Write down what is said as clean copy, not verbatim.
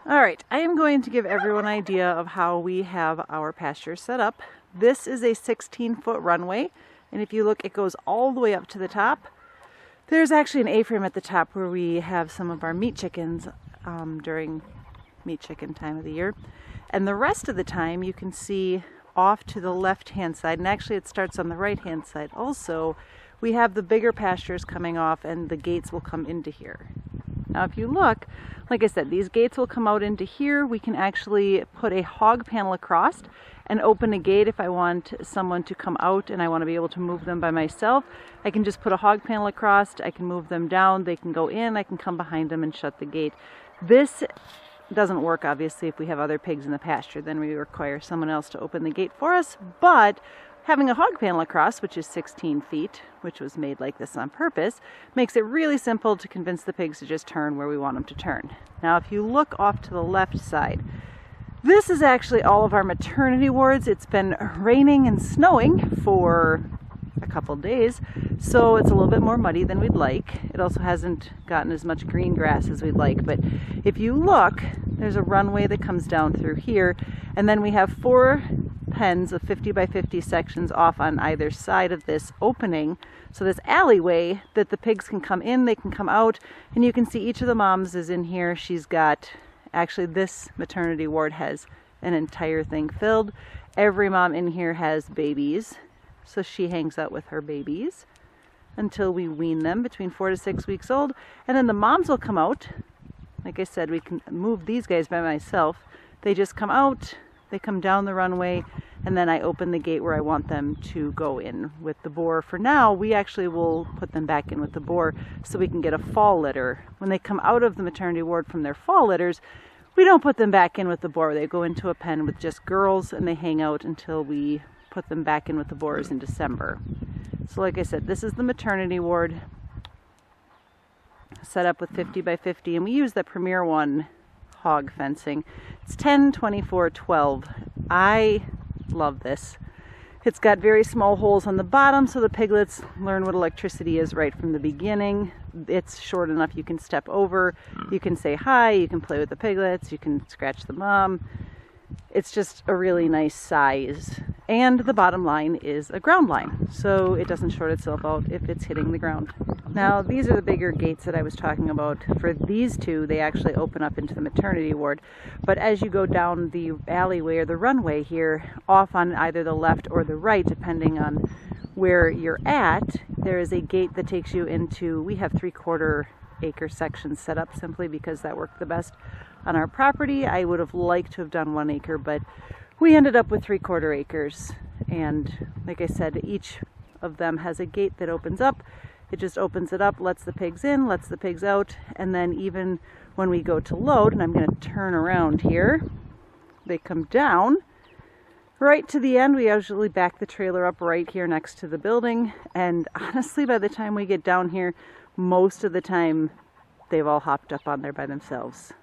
All right, I am going to give everyone an idea of how we have our pasture set up. This is a 16-foot runway, and if you look, it goes all the way up to the top. There's actually an A-frame at the top where we have some of our meat chickens during meat chicken time of the year. And the rest of the time you can see off to the left-hand side, and actually it starts on the right-hand side also, we have the bigger pastures coming off and the gates will come into here. Now if you look, like I said, these gates will come out into here. We can actually put a hog panel across and open a gate if I want someone to come out and I want to be able to move them by myself. I can just put a hog panel across, I can move them down, they can go in, I can come behind them and shut the gate. This doesn't work obviously if we have other pigs in the pasture, then we require someone else to open the gate for us, but having a hog panel across, which is 16 feet, which was made like this on purpose, makes it really simple to convince the pigs to just turn where we want them to turn. Now if you look off to the left side, this is actually all of our maternity wards. It's been raining and snowing for a couple days, so it's a little bit more muddy than we'd like. It also hasn't gotten as much green grass as we'd like, but if you look, there's a runway that comes down through here, and then we have 4 pens of 50 by 50 sections off on either side of this opening. So this alleyway that the pigs can come in, they can come out, and you can see each of the moms is in here. She's got, actually this maternity ward has an entire thing filled. Every mom in here has babies, so she hangs out with her babies until we wean them between 4 to 6 weeks old, and then the moms will come out. Like I said, we can move these guys by myself. They just come out, they come down the runway, and then I open the gate where I want them to go in with the boar. For now, we actually will put them back in with the boar so we can get a fall litter. When they come out of the maternity ward from their fall litters, we don't put them back in with the boar. They go into a pen with just girls and they hang out until we put them back in with the boars in December. So like I said, this is the maternity ward set up with 50 by 50, and we use the Premier One hog fencing. It's 10, 24, 12. I love this. It's got very small holes on the bottom so the piglets learn what electricity is right from the beginning. It's short enough you can step over, you can say hi, you can play with the piglets, you can scratch the mom. It's just a really nice size. And the bottom line is a ground line, so it doesn't short itself out if it's hitting the ground. Now, these are the bigger gates that I was talking about. For these two, they actually open up into the maternity ward. But as you go down the alleyway or the runway here, off on either the left or the right, depending on where you're at, there is a gate that takes you into, we have 3/4 acre sections set up simply because that worked the best on our property. I would have liked to have done 1 acre, but we ended up with 3/4 acres. And like I said, each of them has a gate that opens up. It just opens it up, lets the pigs in, lets the pigs out, and then even when we go to load, and I'm going to turn around here, they come down right to the end. We usually back the trailer up right here next to the building, and honestly by the time we get down here, most of the time they've all hopped up on there by themselves.